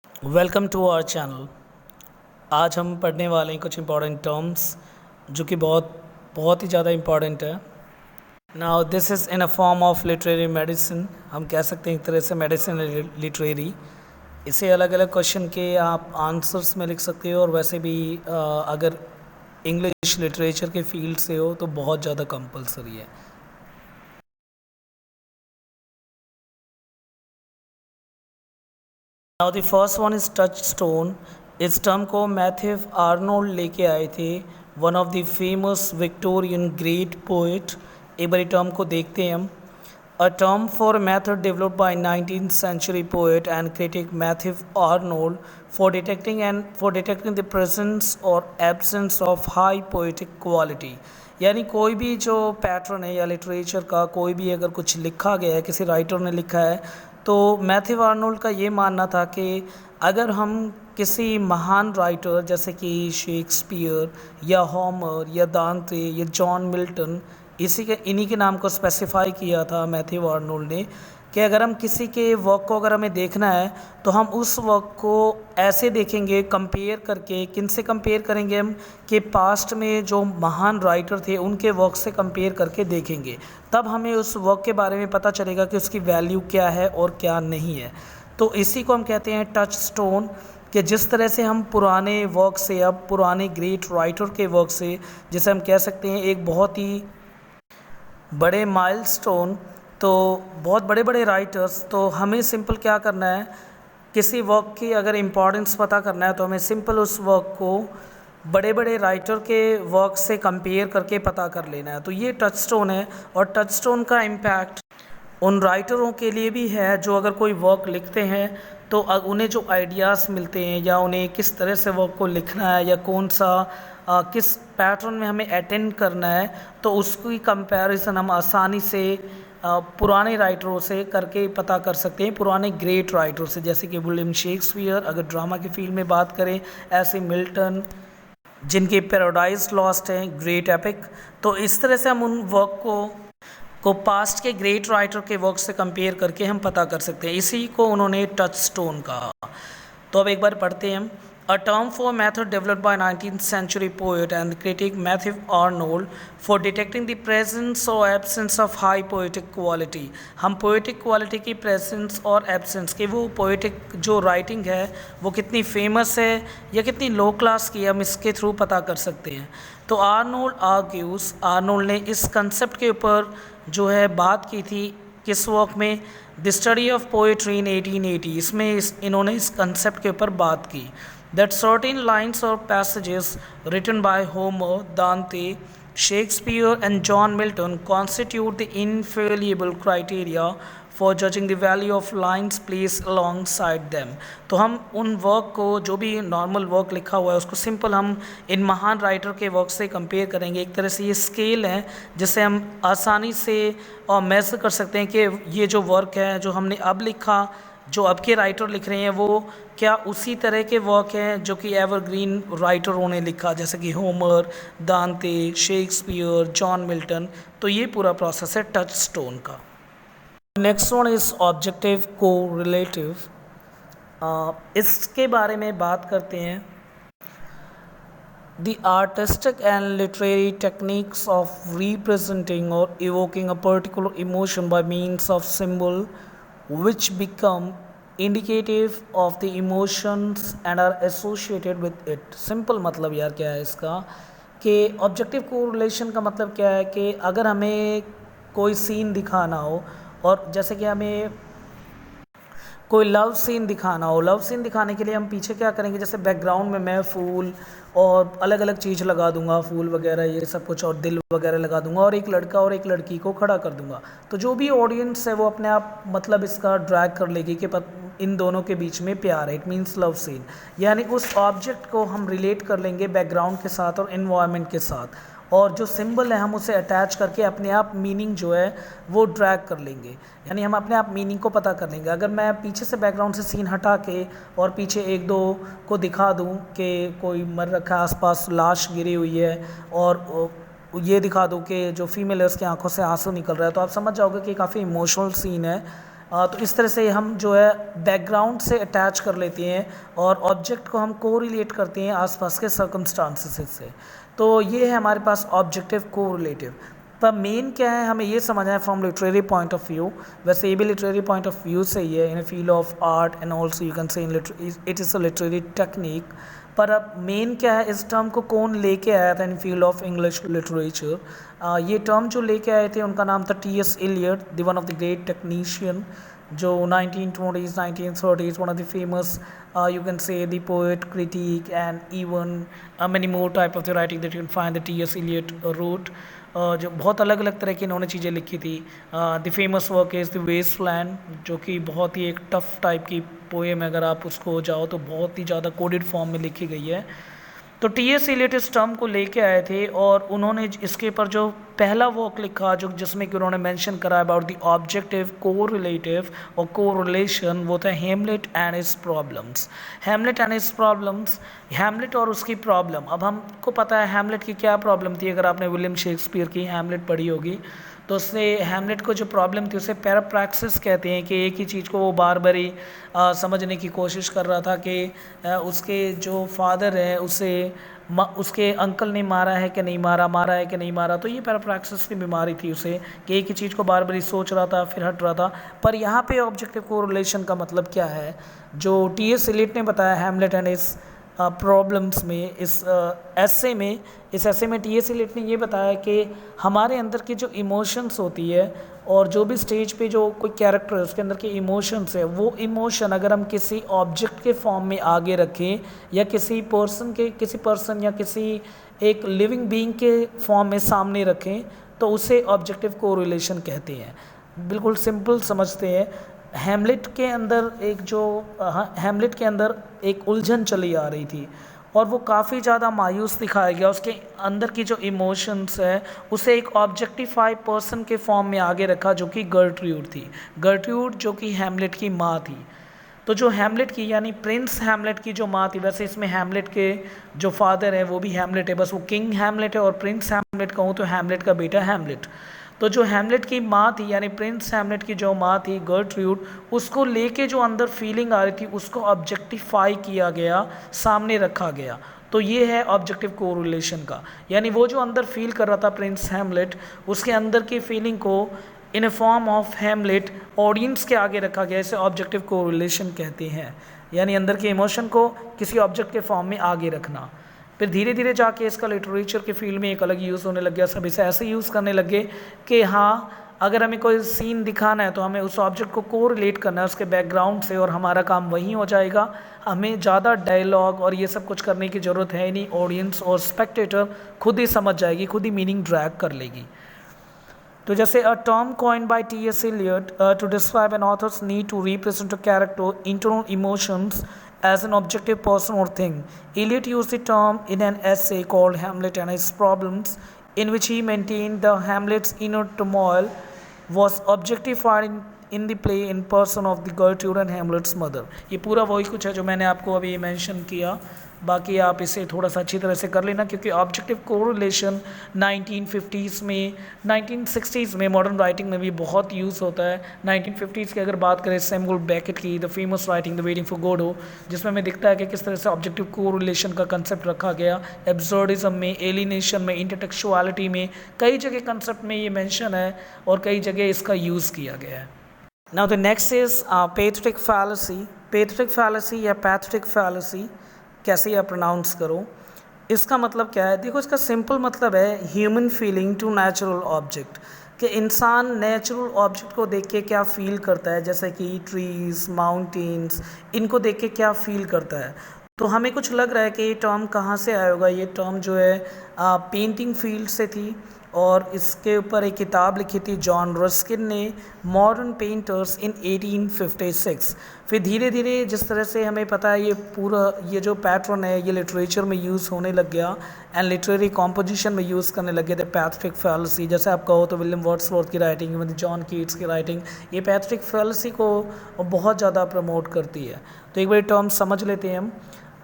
Welcome to our channel. आज हम पढ़ने वाले हैं कुछ इम्पॉर्टेंट टर्म्स जो कि बहुत बहुत ही ज़्यादा इम्पॉर्टेंट है। Now this is in a form of literary medicine. हम कह सकते हैं एक तरह से मेडिसिन लिटरेरी। इसे अलग अलग क्वेश्चन के आप आंसर्स में लिख सकते हो और वैसे भी अगर इंग्लिश लिटरेचर के फील्ड से हो तो बहुत ज़्यादा कंपलसरी है। Now the first one is touch stone. इस टर्म को मैथ्यू आर्नोल्ड लेके आए थे, one of the famous Victorian great poet. एक बार टर्म को देखते हैं हम। A term for method developed by 19th century poet and critic Matthew Arnold for detecting the presence or absence of high poetic quality। यानी कोई भी जो pattern है या लिटरेचर का कोई भी अगर कुछ लिखा गया है, किसी राइटर ने लिखा है, तो मैथ्यू आर्नोल्ड का ये मानना था कि अगर हम किसी महान राइटर जैसे कि शेक्सपियर या होमर या दांते या जॉन मिल्टन, इन्हीं के नाम को स्पेसिफाई किया था मैथ्यू आर्नोल्ड ने, कि अगर हम किसी के वर्क को अगर हमें देखना है तो हम उस वर्क को ऐसे देखेंगे, कंपेयर करके। किन से कंपेयर करेंगे हम? कि पास्ट में जो महान राइटर थे उनके वर्क से कंपेयर करके देखेंगे, तब हमें उस वर्क के बारे में पता चलेगा कि उसकी वैल्यू क्या है और क्या नहीं है। तो इसी को हम कहते हैं टच स्टोन। कि जिस तरह से हम पुराने वर्क से, अब पुराने ग्रेट राइटर के वर्क से, जिसे हम कह सकते हैं एक बहुत ही बड़े माइलस्टोन, तो बहुत बड़े बड़े राइटर्स, तो हमें सिंपल क्या करना है, किसी वर्क की अगर इम्पोर्टेंस पता करना है तो हमें सिंपल उस वर्क को बड़े बड़े राइटर के वर्क से कंपेयर करके पता कर लेना है। तो ये टच स्टोन है। और टच स्टोन का इम्पैक्ट उन राइटरों के लिए भी है जो अगर कोई वर्क लिखते हैं तो उन्हें जो आइडियाज़ मिलते हैं या उन्हें किस तरह से वर्क को लिखना है या कौन सा किस पैटर्न में हमें अटेंड करना है, तो उसकी कंपैरिजन हम आसानी से पुराने राइटरों से करके पता कर सकते हैं, पुराने ग्रेट राइटर से, जैसे कि विलियम शेक्सपियर अगर ड्रामा की फील्ड में बात करें, ऐसे मिल्टन जिनके पैराडाइज लॉस्ट हैं, ग्रेट एपिक। तो इस तरह से हम उन वर्क को पास्ट के ग्रेट राइटर के वर्क से कंपेयर करके हम पता कर सकते हैं। इसी को उन्होंने टच स्टोन कहा। तो अब एक बार पढ़ते हैं हम। A term for method developed by 19th century poet and critic Matthew Arnold for detecting the presence or absence of high poetic quality। हम पोएटिक क्वालिटी की प्रेजेंस और एब्सेंस की, वो पोएटिक जो राइटिंग है वो कितनी फेमस है या कितनी लो क्लास की, हम इसके थ्रू पता कर सकते हैं। तो आर्नोल्ड ने इस कंसेप्ट के ऊपर जो है बात की थी, किस वर्क में? The study of poetry in 1880। इसमें इन्होंने इस कंसेप्ट के ऊपर बात की, दैट सर्टेन लाइन्स और passages written by Homer, Dante, Shakespeare and John Milton constitute the infallible criteria for judging the value of lines place alongside them. तो हम उन वर्क को, जो भी नॉर्मल वर्क लिखा हुआ है, उसको सिंपल हम इन महान राइटर के वर्क से कंपेयर करेंगे। एक तरह से ये स्केल है जिससे हम आसानी से और मेजर कर सकते हैं कि ये जो वर्क है जो हमने अब लिखा, जो अब के राइटर लिख रहे हैं, वो क्या उसी तरह के वर्क हैं जो कि एवरग्रीन राइटरों ने लिखा, जैसे कि Homer, Dante, Shakespeare, John Milton. तो ये पूरा प्रोसेस है टच स्टोन का। Next one is objective correlative. इसके बारे में बात करते हैं। The artistic and literary techniques of representing or evoking a particular emotion by means of symbol which become indicative of the emotions and are associated with it। Simple मतलब यार क्या है इसका, कि ऑब्जेक्टिव कोरिलेशन का मतलब क्या है कि अगर हमें कोई सीन दिखाना हो, और जैसे कि हमें कोई लव सीन दिखाना हो, लव सीन दिखाने के लिए हम पीछे क्या करेंगे, जैसे बैकग्राउंड में मैं फूल और अलग अलग चीज़ लगा दूंगा, फूल वगैरह ये सब कुछ, और दिल वगैरह लगा दूंगा, और एक लड़का और एक लड़की को खड़ा कर दूंगा। तो जो भी ऑडियंस है वो अपने आप मतलब इसका ड्रैग कर लेगी कि इन दोनों के बीच में प्यार है, इट मीन्स लव सीन। यानी उस ऑब्जेक्ट को हम रिलेट कर लेंगे बैकग्राउंड के साथ और इन्वायरमेंट के साथ, और जो सिंबल है हम उसे अटैच करके अपने आप मीनिंग जो है वो ड्रैग कर लेंगे। यानी हम अपने आप मीनिंग को पता कर लेंगे। अगर मैं पीछे से बैकग्राउंड से सीन हटा के और पीछे एक दो को दिखा दूं कि कोई मर रखा है, आसपास लाश गिरी हुई है, और ये दिखा दूं कि जो फीमेल है उसकी आंखों से आंसू निकल रहा है, तो आप समझ जाओगे कि काफ़ी इमोशनल सीन है। तो इस तरह से हम जो है बैकग्राउंड से अटैच कर लेते हैं और ऑब्जेक्ट को हम कोरिलेट करते हैं आसपास के सर्कमस्टांसेस से। तो ये है हमारे पास ऑब्जेक्टिव कोरिलेटिव। पर मेन क्या है, हमें ये समझना है from literary point of view. वैसे ये भी लिटरेरी पॉइंट ऑफ व्यू से ही है, in field of art and also you can say it is a literary technique. पर अब मेन क्या है, इस टर्म को कौन लेके आया था in field of English literature? ये टर्म जो लेके आए थे उनका नाम था T S. Eliot, the one of the great technician, जो 1920s 1930s one of the famous you can say the poet, critic and even many more type of the writing that you can find that T.S. Eliot wrote. जो बहुत अलग अलग तरह की इन्होंने चीज़ें लिखी थी। The famous work is the wasteland, जो कि बहुत ही एक टफ टाइप की पोएम है, अगर आप उसको जाओ तो बहुत ही ज़्यादा कोडेड फॉर्म में लिखी गई है। तो टी.एस. इलियट इस टर्म को लेके आए थे और उन्होंने इसके ऊपर जो पहला वर्क लिखा, जो जिसमें कि उन्होंने मेंशन करा अबाउट द ऑब्जेक्टिव कोरिलेटिव और कोरिलेशन, वो था Hamlet and his problems. Hamlet and his problems, Hamlet और उसकी प्रॉब्लम। अब हमको पता है हेमलेट की क्या प्रॉब्लम थी, अगर आपने विलियम शेक्सपियर की हेमलेट पढ़ी होगी तो उससे हेमलेट को जो प्रॉब्लम थी उसे पैराप्रैक्सिस कहते हैं, कि एक ही चीज़ को वो बार बार ही समझने की कोशिश कर रहा था कि उसके जो फादर है उसे उसके अंकल ने मारा है कि नहीं मारा, मारा है कि नहीं मारा। तो ये पैराप्रैक्सिस की बीमारी थी उसे, कि एक ही चीज़ को बार बार ही सोच रहा था फिर हट रहा था। पर यहाँ पे ऑब्जेक्टिव कोरिलेशन का मतलब क्या है, जो टी.एस. इलियट ने बताया हेमलेट एंड इस प्रॉब्लम्स में, इस ऐसे में टी.एस. इलियट ने ये बताया कि हमारे अंदर की जो इमोशंस होती है और जो भी स्टेज पे जो कोई कैरेक्टर है उसके अंदर के इमोशंस है, वो इमोशन अगर हम किसी ऑब्जेक्ट के फॉर्म में आगे रखें या किसी पर्सन या किसी एक लिविंग बीइंग के फॉर्म में सामने रखें तो उसे ऑब्जेक्टिव कोरिलेशन कहते हैं। बिल्कुल सिंपल समझते हैं। हेमलेट के अंदर एक उलझन चली आ रही थी और वो काफ़ी ज़्यादा मायूस दिखाया गया। उसके अंदर की जो इमोशंस है उसे एक ऑब्जेक्टिफाई पर्सन के फॉर्म में आगे रखा, जो कि गर्ट्रूड थी। गर्ट्रूड जो कि हेमलेट की माँ थी। तो जो हेमलेट की यानी प्रिंस हेमलेट की जो माँ थी, वैसे इसमें हेमलेट के जो फादर है वो भी हेमलेट है, बस वो किंग हेमलेट है और प्रिंस हेमलेट कहूँ तो हेमलेट का बेटा हेमलेट। तो जो हेमलेट की माँ थी यानी प्रिंस हेमलेट की जो माँ थी गर्ट्रूड, उसको लेके जो अंदर फीलिंग आ रही थी उसको ऑब्जेक्टिफाई किया गया, सामने रखा गया। तो ये है ऑब्जेक्टिव कोरिलेशन का, यानी वो जो अंदर फील कर रहा था प्रिंस हेमलेट, उसके अंदर की फीलिंग को इन ए फॉर्म ऑफ हेमलेट ऑडियंस के आगे रखा गया। इसे ऑब्जेक्टिव कोरिलेशन कहते हैं, यानी अंदर के इमोशन को किसी ऑब्जेक्ट के फॉर्म में आगे रखना। फिर धीरे धीरे जाके इसका लिटरेचर के फील्ड में एक अलग यूज़ होने लग गया। सब इसे ऐसे यूज़ करने लग गए कि हाँ, अगर हमें कोई सीन दिखाना है तो हमें उस ऑब्जेक्ट को कोरिलेट करना है उसके बैकग्राउंड से और हमारा काम वहीं हो जाएगा। हमें ज़्यादा डायलॉग और ये सब कुछ करने की ज़रूरत है नहीं, ऑडियंस और स्पेक्टेटर खुद ही समझ जाएगी, खुद ही मीनिंग ड्रैग कर लेगी। तो जैसे a term coined by T S. Eliot to describe an author's need to represent a character internal emotions as an objective person or thing. Eliot used the term in an essay called Hamlet and His Problems, in which he maintained the Hamlet's inner turmoil was objectified in the play in person of the Gertrude and Hamlet's mother. ये पूरा वही कुछ है जो मैंने आपको अभी mention किया, बाकी आप इसे थोड़ा सा अच्छी तरह से कर लेना, क्योंकि ऑब्जेक्टिव कोरिलेशन 1950s में 1960s में मॉडर्न राइटिंग में भी बहुत यूज़ होता है। 1950s की अगर बात करें सैमुअल बेकेट की the famous writing the waiting for Godot, जिसमें हमें दिखता है कि किस तरह से ऑब्जेक्टिव कोरिलेशन का कंसेप्ट रखा गया। एब्सर्डिज्म में, एलिनेशन में, इंटरटेक्चुअलिटी में, कई जगह कंसेप्ट में ये मेंशन है और कई जगह इसका यूज़ किया गया है। Now the next is pathetic fallacy. Pathetic fallacy या पैथेटिक फैलेसी कैसे आप प्रोनाउंस करो, इसका मतलब क्या है? देखो, इसका सिंपल मतलब है human feeling to natural object, कि इंसान नेचुरल ऑब्जेक्ट को देख के क्या फील करता है, जैसे कि ट्रीज़, माउंटेन्स, इनको देख के क्या फील करता है। तो हमें कुछ लग रहा है कि ये टर्म कहाँ से आया होगा। ये टर्म जो है पेंटिंग फील्ड से थी और इसके ऊपर एक किताब लिखी थी जॉन रस्किन ने, मॉडर्न पेंटर्स इन 1856। फिर धीरे धीरे जिस तरह से हमें पता है ये जो पैटर्न है ये लिटरेचर में यूज़ होने लग गया एंड लिटरेरी कॉम्पोजिशन में यूज़ करने लगे थे पैथेटिक फैलेसी। जैसे आप कहो तो विलियम वर्ड्सवर्थ की राइटिंग, मतलब जॉन कीट्स की राइटिंग, ये पैथेटिक फैलेसी को बहुत ज़्यादा प्रमोट करती है। तो एक बार टर्म समझ लेते हैं हम।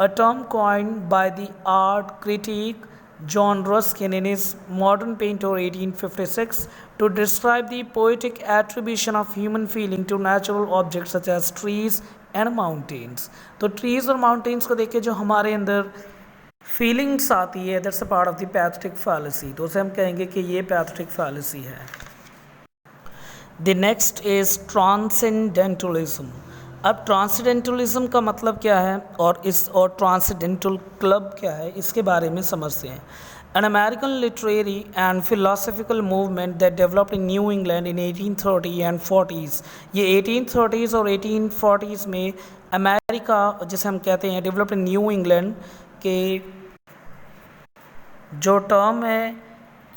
अ term coined by the art critic John Ruskin in his Modern Painter 1856 to describe the poetic attribution of human feeling to natural objects such as trees and mountains. तो trees और mountains को देख के जो हमारे अंदर फीलिंग्स आती है, that's a part of the pathetic fallacy, तो उसे हम कहेंगे कि ये पैथेटिक फैलेसी है। The next is transcendentalism. अब ट्रांसेंडेंटलिज्म का मतलब क्या है और ट्रांसेंडेंटल क्लब क्या है, इसके बारे में समझते हैं। An American literary and philosophical movement that developed in New England in 1830 and 40s। ये 1830s और 1840s में अमेरिका, जिसे हम कहते हैं डेवलप्ड इन न्यू इंग्लैंड के जो टर्म है,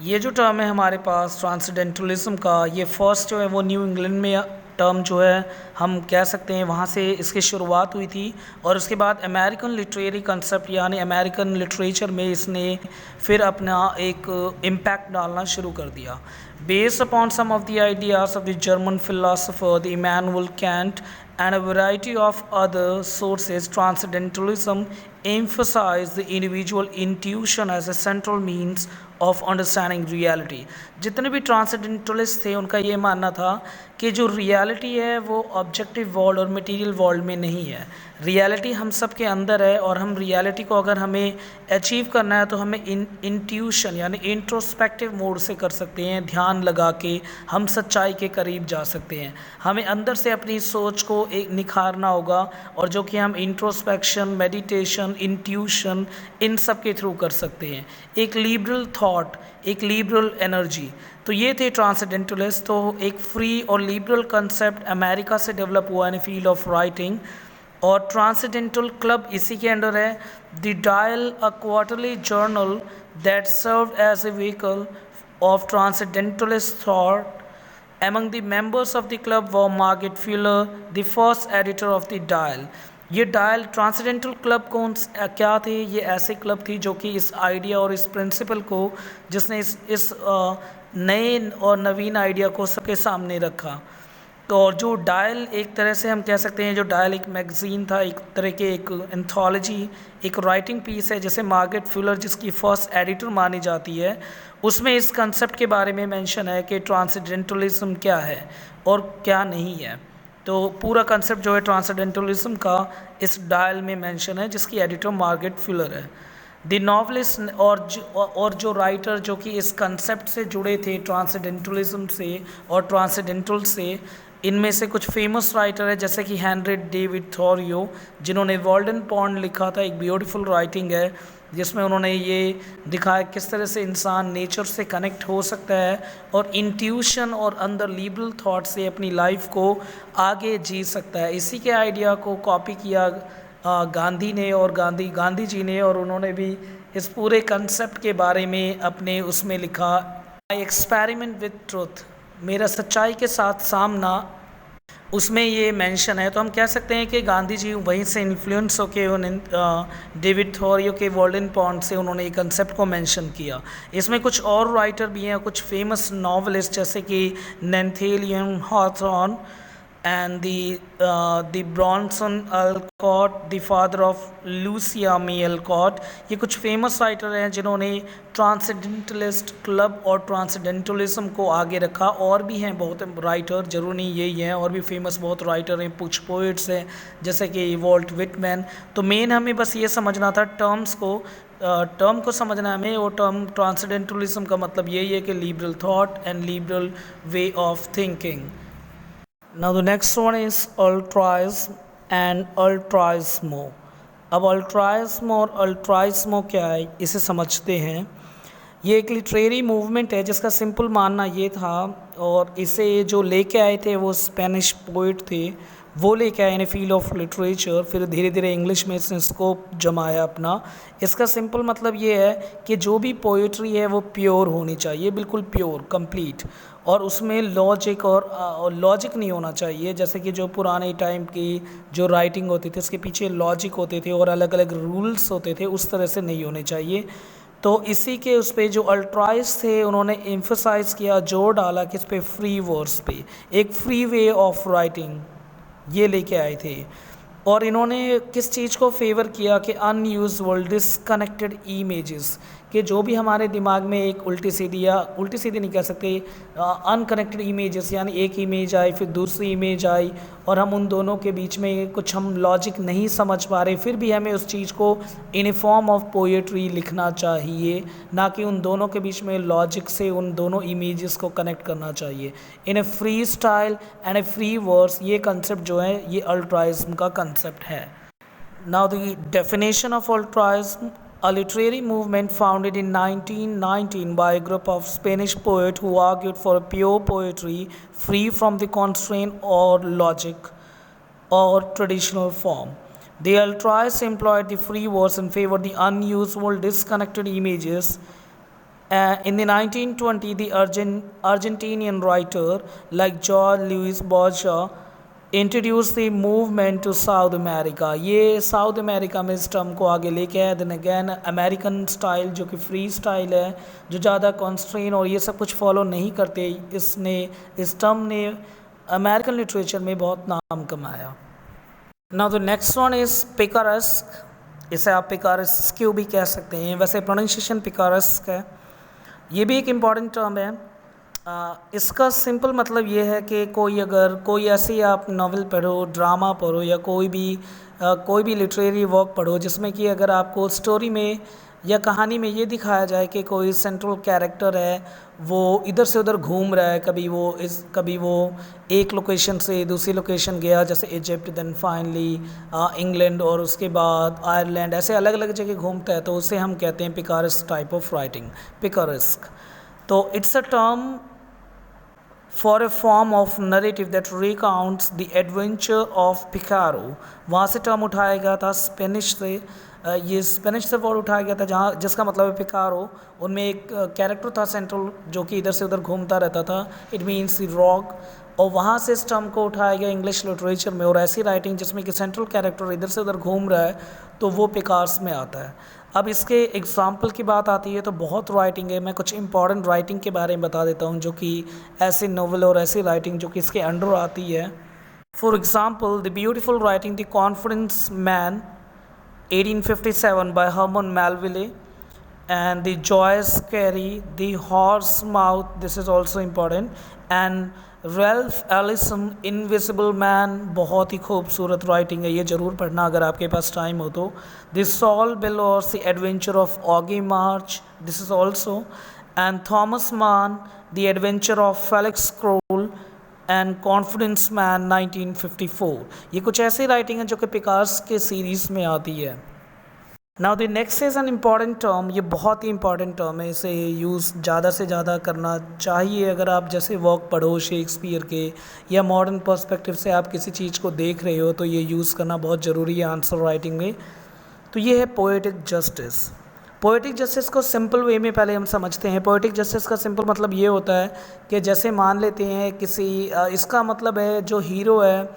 ये जो टर्म है हमारे पास ट्रांसेंडेंटलिज्म का, ये फर्स्ट जो है वो न्यू इंग्लैंड में टर्म जो है हम कह सकते हैं वहाँ से इसकी शुरुआत हुई थी। और उसके बाद अमेरिकन लिटरेरी कंसेप्ट यानी अमेरिकन लिटरेचर में इसने फिर अपना एक इम्पैक्ट डालना शुरू कर दिया। Based upon some of the ideas of the German philosopher the Immanuel Kant and a variety of other sources, transcendentalism emphasized the individual intuition as a central means of understanding reality। जितने भी transcendentalist थे उनका ये मानना था कि जो reality है वो ऑब्जेक्टिव वर्ल्ड और मटेरियल वर्ल्ड में नहीं है, रियलिटी हम सब के अंदर है। और हम रियलिटी को अगर हमें अचीव करना है तो हमें इंट्यूशन यानी इंट्रोस्पेक्टिव मोड से कर सकते हैं, ध्यान लगा के हम सच्चाई के करीब जा सकते हैं। हमें अंदर से अपनी सोच को एक निखारना होगा और जो कि हम इंट्रोस्पेक्शन, मेडिटेशन, इंट्यूशन इन सब के थ्रू कर सकते हैं। एक लिबरल थॉट, एक लिबरल एनर्जी, तो ये थे ट्रांसेंडेंटलिस्ट। तो एक फ्री और लिबरल कंसेप्ट अमेरिका से डेवलप हुआ इन फील्ड ऑफ राइटिंग और ट्रांसेंडेंटल क्लब इसी के अंडर है। The Dial a quarterly journal that served as a vehicle of transcendentalist thought. Among the members of the club were Margaret Fuller, the first editor of the Dial। ये dial transcendental club कौन क्या थे? ये ऐसे club थी जो कि इस आइडिया और इस प्रिंसिपल को, जिसने इस नए और नवीन आइडिया को सबके सामने रखा। तो और जो डायल एक तरह से हम कह सकते हैं, जो डायल एक मैगज़ीन था, एक तरह के एक एंथोलॉजी, एक राइटिंग पीस है, जैसे मार्गरेट फ्यूलर जिसकी फर्स्ट एडिटर मानी जाती है, उसमें इस कंसेप्ट के बारे में मेंशन है कि ट्रांसेंडेंटलिज्म क्या है और क्या नहीं है। तो पूरा कंसेप्ट जो है ट्रांसेंडेंटलिज्म का इस डायल में मेंशन है, जिसकी एडिटर मार्गरेट फ्यूलर है। द नॉवलिस्ट और जो राइटर जो कि इस कंसेप्ट से जुड़े थे ट्रांसेंडेंटलिज्म से और ट्रांसेंडेंटल से, इनमें से कुछ फेमस राइटर है जैसे कि हेनरी डेविड थॉरियो, जिन्होंने वर्ल्डन पॉन्ड लिखा था, एक ब्यूटीफुल राइटिंग है जिसमें उन्होंने ये दिखाया किस तरह से इंसान नेचर से कनेक्ट हो सकता है और इंट्यूशन और अंदर लिबरल थॉट से अपनी लाइफ को आगे जी सकता है। इसी के आइडिया को कॉपी किया गांधी ने और गांधी जी ने, और उन्होंने भी इस पूरे कंसेप्ट के बारे में अपने उसमें लिखा, आई एक्सपेरिमेंट विथ ट्रुथ, मेरा सच्चाई के साथ सामना, उसमें ये मेंशन है। तो हम कह सकते हैं कि गांधी जी वहीं से इन्फ्लुएंस होके डेविड थॉरियो के वर्ल्डन पॉन्ड से उन्होंने एक कंसेप्ट को मेंशन किया। इसमें कुछ और राइटर भी हैं, कुछ फेमस नॉवलिस्ट जैसे कि नैथानियल Hawthorne and the Bronson Alcott, the father of Lucia May Alcott, ये कुछ फेमस राइटर हैं जिन्होंने ट्रांसेंडेंटलिस्ट क्लब और ट्रांसेंडेंटलिज्म को आगे रखा। और भी हैं बहुत राइटर, जरूर नहीं यही हैं, और भी फेमस बहुत राइटर हैं, कुछ पोइट्स हैं जैसे कि वॉल्ट विटमैन। तो मेन हमें बस ये समझना था टर्म को समझना हमें, और टर्म ट्रांसेंडेंटलिज्म का मतलब यही है कि liberal thought and liberal way of thinking. Now the next one is altruism and altruismo। अब altruism और altruismo क्या है इसे समझते हैं। ये एक लिटरेरी मूवमेंट है जिसका सिंपल मानना ये था, और इसे जो लेके आए थे वो स्पेनिश पोइट थे, वो लेके आए इन फील्ड ऑफ लिटरेचर, फिर धीरे धीरे इंग्लिश में इसने स्कोप जमाया अपना। इसका सिंपल मतलब ये है कि जो भी पोइट्री है वो प्योर होनी चाहिए, बिल्कुल प्योर, कंप्लीट, और उसमें लॉजिक और लॉजिक नहीं होना चाहिए। जैसे कि जो पुराने टाइम की जो राइटिंग होती थी उसके पीछे लॉजिक होते थे और अलग अलग रूल्स होते थे, उस तरह से नहीं होने चाहिए। तो इसी के उस पर जो अल्ट्राइज थे उन्होंने एम्फसाइज़ किया, जोर डाला कि इस पर फ्री वर्ड्स पे, एक फ्री वे ऑफ राइटिंग ये लेके आए थे। और इन्होंने किस चीज़ को फेवर किया कि अनयूजुअल डिसकनेक्टेड इमेजेस, कि जो भी हमारे दिमाग में एक उल्टी सीधी या उल्टी सीधी नहीं कह सकते, अनकनेक्टेड इमेजेस, यानी एक इमेज आई फिर दूसरी इमेज आई और हम उन दोनों के बीच में कुछ हम लॉजिक नहीं समझ पा रहे, फिर भी हमें उस चीज़ को इन ए फॉर्म ऑफ पोएट्री लिखना चाहिए, ना कि उन दोनों के बीच में लॉजिक से उन दोनों इमेजेस को कनेक्ट करना चाहिए in a free style and a free words. ये कंसेप्ट जो है ये अल्ट्राइज्म का कंसेप्ट है। Now the definition of ultraism: a literary movement founded in 1919 by a group of Spanish poets who argued for a pure poetry free from the constraint or logic or traditional form. The ultras employed the free verse and favored the unusual disconnected images. In the 1920s, the Argentinian writer like Jorge Luis Borges introduce the movement to South America. ये South America में इस term को आगे लेके आया। Then again American style जो कि free style है, जो ज़्यादा कॉन्स्ट्रेन और ये सब कुछ फॉलो नहीं करते, इस टर्म ने अमेरिकन लिटरेचर में बहुत नाम कमाया। Now the next one is picaresque. इसे आप पिकारेस्क्यू भी कह सकते हैं, वैसे प्रोनाउंसिएशन पिकारेस्क है। ये भी एक इम्पॉर्टेंट टर्म है। इसका सिंपल मतलब ये है कि कोई ऐसी आप नावल पढ़ो, ड्रामा पढ़ो या कोई भी लिटरेरी वर्क पढ़ो जिसमें कि अगर आपको स्टोरी में या कहानी में ये दिखाया जाए कि कोई सेंट्रल कैरेक्टर है, वो इधर से उधर घूम रहा है, कभी वो एक लोकेशन से दूसरी लोकेशन गया, जैसे इजिप्ट, देन फाइनली इंग्लैंड और उसके बाद आयरलैंड, ऐसे अलग अलग जगह घूमता है, तो उसे हम कहते हैं picaresque type of writing, picaresque. तो it's a term for a form of narrative that recounts the adventure of Picaro। वहाँ से टर्म उठाया गया था स्पेनिश से, ये स्पेनिश से वर्ड उठाया गया था जहाँ जिसका मतलब है पिकारो। उनमें एक कैरेक्टर था सेंट्रल जो कि इधर से उधर घूमता रहता था, इट मीन्स रॉक, और वहाँ से इस टर्म को उठाया गया इंग्लिश लिटरेचर में। और ऐसी राइटिंग जिसमें कि सेंट्रल कैरेक्टर इधर से उधर घूम रहा है तो वो पिकार्स में आता है। अब इसके एग्जाम्पल की बात आती है तो बहुत राइटिंग है। मैं कुछ इंपॉर्टेंट राइटिंग के बारे में बता देता हूँ जो कि ऐसे नोवेल और ऐसी राइटिंग जो कि इसके अंडर आती है। For example the beautiful writing the confidence man 1857 by Herman Melville, and the Joyous Carey, the Horse Mouth, this is also important, and Ralph Ellison invisible man, बहुत ही खूबसूरत राइटिंग है, ये ज़रूर पढ़ना अगर आपके पास टाइम हो तो। The Saul Bellow's, the adventure of Augie March, this is also, and Thomas Mann, the adventure of Felix Krull and confidence man 1954। ये कुछ ऐसी राइटिंग है जो कि पिकार्स के सीरीज़ में आती है। Now the next is an important term. ये बहुत ही इंपॉर्टेंट टर्म है, इसे यूज़ ज़्यादा से ज़्यादा करना चाहिए। अगर आप जैसे वर्क पढ़ो शेक्सपियर के या मॉडर्न पर्सपेक्टिव से आप किसी चीज़ को देख रहे हो तो ये यूज़ करना बहुत ज़रूरी है आंसर राइटिंग में। तो ये है पोएटिक जस्टिस। पोएटिक जस्टिस को सिंपल वे में पहले हम समझते हैं। पोएटिक जस्टिस का सिंपल मतलब ये होता है कि जैसे मान लेते हैं इसका मतलब है जो हीरो है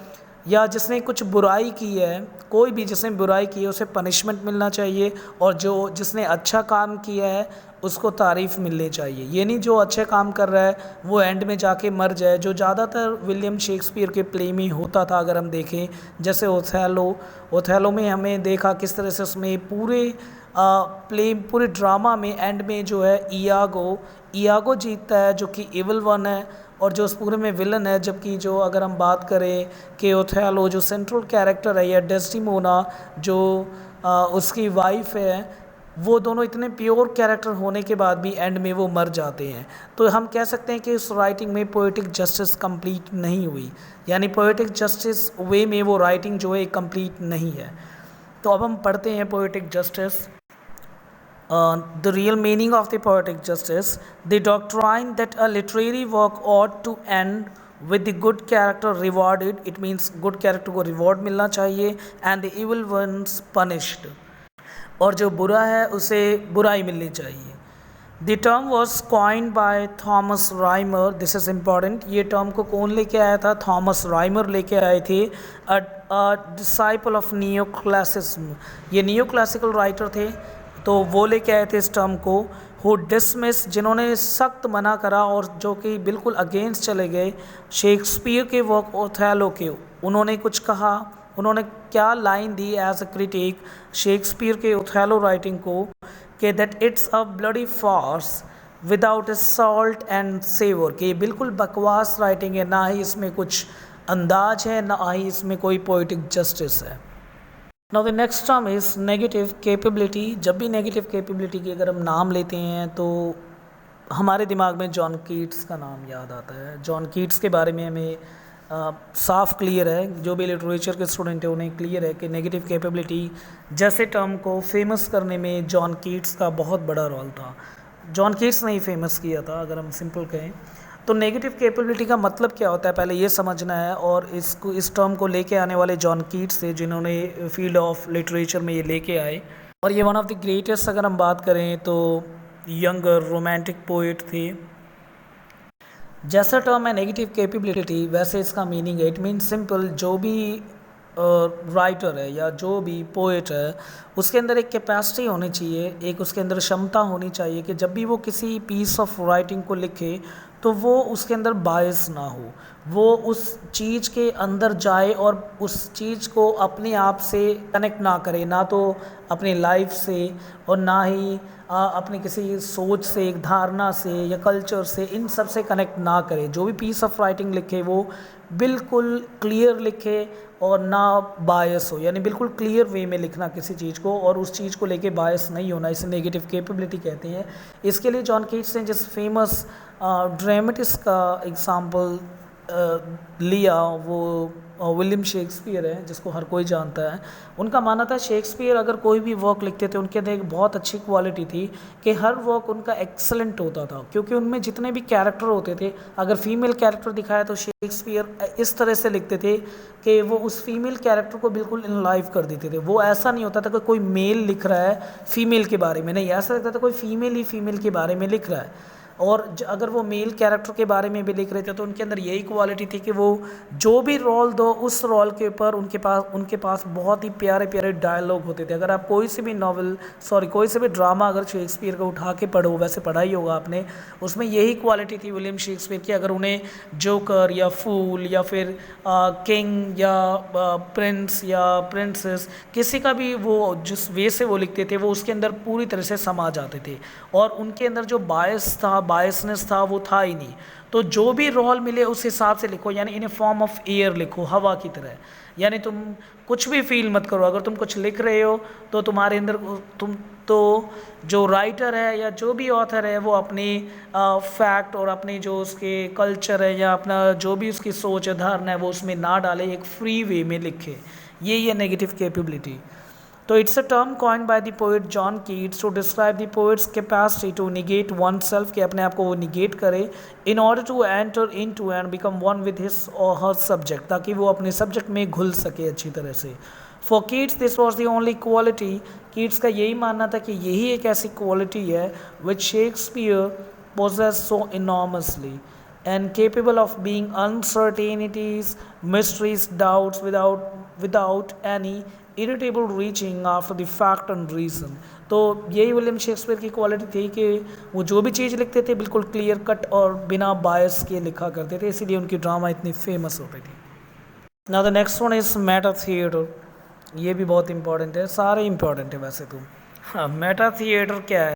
या जिसने कुछ बुराई की है, कोई भी जिसने बुराई की है उसे पनिशमेंट मिलना चाहिए, और जिसने अच्छा काम किया है उसको तारीफ़ मिलनी चाहिए। ये नहीं जो अच्छे काम कर रहा है वो एंड में जाके मर जाए, जो ज़्यादातर विलियम शेक्सपियर के प्ले में होता था। अगर हम देखें जैसे ओथेलो में हमें देखा किस तरह से उसमें पूरे ड्रामा में एंड में जो है इयागो जीतता है जो कि इविल वन है और जो उस पूरे में विलन है। जबकि जो अगर हम बात करें कि ओथेलो जो सेंट्रल कैरेक्टर है या डेस्टिमोना जो उसकी वाइफ है, वो दोनों इतने प्योर कैरेक्टर होने के बाद भी एंड में वो मर जाते हैं। तो हम कह सकते हैं कि इस राइटिंग में पोएटिक जस्टिस कंप्लीट नहीं हुई, यानी पोएटिक जस्टिस वे में वो राइटिंग जो है कंप्लीट नहीं है। तो अब हम पढ़ते हैं poetic justice. The real meaning of the poetic justice: the doctrine that a literary work ought to end with the good character rewarded, it means good character को reward मिलना चाहिए, and the evil ones punished, और जो बुरा है उसे बुराई मिलनी चाहिए। The term was coined by Thomas Rhymer, this is important। ये टर्म को कौन लेके आया था? थॉमस राइमर लेके आए थे, a disciple of neoclassicism। ये नियोक्लासिकल राइटर थे तो वो लेके आए थे इस टर्म को। हु डिसमिस, जिन्होंने सख्त मना करा और जो कि बिल्कुल अगेंस्ट चले गए शेक्सपियर के वर्क ओथेलो के। उन्होंने कुछ कहा, उन्होंने क्या लाइन दी एज अ क्रिटिक शेक्सपियर के ओथेलो राइटिंग को कि that it's a bloody farce without a salt and savour, कि ये बिल्कुल बकवास राइटिंग है, ना ही इसमें कुछ अंदाज है, ना ही इसमें कोई पोइटिक जस्टिस है। Now the next term is negative capability. जब भी नेगेटिव कैपेबिलिटी की अगर हम नाम लेते हैं तो हमारे दिमाग में जॉन कीट्स का नाम याद आता है। जॉन कीट्स के बारे में हमें साफ क्लियर है, जो भी लिटरेचर के स्टूडेंट हैं उन्हें क्लियर है कि नेगेटिव कैपेबिलिटी जैसे टर्म को फेमस करने में जॉन कीट्स का बहुत बड़ा रोल था। जॉन कीट्स ने ही फेमस किया था, अगर हम सिंपल कहें तो। नेगेटिव कैपेबिलिटी का मतलब क्या होता है पहले ये समझना है, और इस टर्म को लेके आने वाले जॉन कीट्स थे जिन्होंने फील्ड ऑफ लिटरेचर में ये लेके आए, और ये वन ऑफ द ग्रेटेस्ट अगर हम बात करें तो यंगर रोमांटिक पोइट थे। जैसा टर्म है नेगेटिव कैपेबिलिटी वैसे इसका मीनिंग है, इट मीन सिंपल, जो भी राइटर है या जो भी पोएट है उसके अंदर एक कैपेसिटी होनी चाहिए, एक उसके अंदर क्षमता होनी चाहिए कि जब भी वो किसी पीस ऑफ राइटिंग को लिखे तो वो उसके अंदर बायस ना हो, वो उस चीज़ के अंदर जाए और उस चीज़ को अपने आप से कनेक्ट ना करे, ना तो अपनी लाइफ से और ना ही अपनी किसी सोच से, एक धारणा से या कल्चर से, इन सब से कनेक्ट ना करे। जो भी पीस ऑफ राइटिंग लिखे वो बिल्कुल क्लियर लिखे और ना बायस हो, यानी बिल्कुल क्लियर वे में लिखना किसी चीज़ को, और उस चीज़ को लेके बायस नहीं होना, इसे नेगेटिव कैपेबिलिटी कहते हैं। इसके लिए जॉन कीट्स ने जिस फेमस ड्रामेटिस्ट का एग्जाम्पल लिया वो विलियम शेक्सपियर है, जिसको हर कोई जानता है। उनका मानना था शेक्सपियर अगर कोई भी वर्क लिखते थे उनके अंदर एक बहुत अच्छी क्वालिटी थी कि हर वर्क उनका एक्सेलेंट होता था, क्योंकि उनमें जितने भी कैरेक्टर होते थे, अगर फीमेल कैरेक्टर दिखाया तो शेक्सपियर इस तरह से लिखते थे कि वो उस फीमेल कैरेक्टर को बिल्कुल इनलाइव कर देते थे। वो ऐसा नहीं होता था कि कोई मेल लिख रहा है फीमेल के बारे में, नहीं, ऐसा लगता था कोई फीमेल ही फीमेल के बारे में लिख रहा है। और अगर वो मेल कैरेक्टर के बारे में भी लिख रहे थे तो उनके अंदर यही क्वालिटी थी कि वो जो भी रोल दो उस रोल के ऊपर उनके पास बहुत ही प्यारे प्यारे डायलॉग होते थे। अगर आप कोई से भी कोई से भी ड्रामा अगर शेक्सपियर का उठा के पढ़ो, वैसे पढ़ा ही होगा आपने, उसमें यही क्वालिटी थी विलियम शेक्सपियर की। अगर उन्हें जोकर या फूल या फिर किंग या प्रिंस या प्रिंसेस, किसी का भी वो जिस वे से वो लिखते थे वो उसके अंदर पूरी तरह से समा जाते थे, और उनके अंदर जो बायसनेस था वो था ही नहीं। तो जो भी रोल मिले उस हिसाब से लिखो, यानी इन ए फॉर्म ऑफ एयर लिखो, हवा की तरह, यानी तुम कुछ भी फील मत करो। अगर तुम कुछ लिख रहे हो तो तुम्हारे अंदर जो राइटर है या जो भी ऑथर है वो अपनी फैक्ट और अपनी जो उसके कल्चर है या अपना जो भी उसकी सोच है, धारणा है, वो उसमें ना डाले, एक फ्री वे में लिखे। ये नेगेटिव कैपेबिलिटी। तो it's a term coined by the poet John Keats to describe the poet's capacity to negate one self, कि अपने आप को वो निगेट करे, in order to enter into and become one with his और her subject, ताकि वो अपने सब्जेक्ट में घुल सके अच्छी तरह से। For Keats this was the only quality, Keats का यही मानना था कि यही एक ऐसी क्वालिटी है विच Shakespeare possessed so enormously and capable of being uncertainties, mysteries, doubts without any irritable reaching after the fact and reason। तो यही विलियम शेक्सपियर की क्वालिटी थी कि वो जो भी चीज़ लिखते थे बिल्कुल क्लियर कट और बिना बायस के लिखा करते थे, इसीलिए उनकी ड्रामा इतनी फेमस होती थी। Now the next one is Meta theatre. ये भी बहुत इंपॉर्टेंट है, सारे इंपॉर्टेंट है वैसे तो। हाँ, मेटा थिएटर क्या है?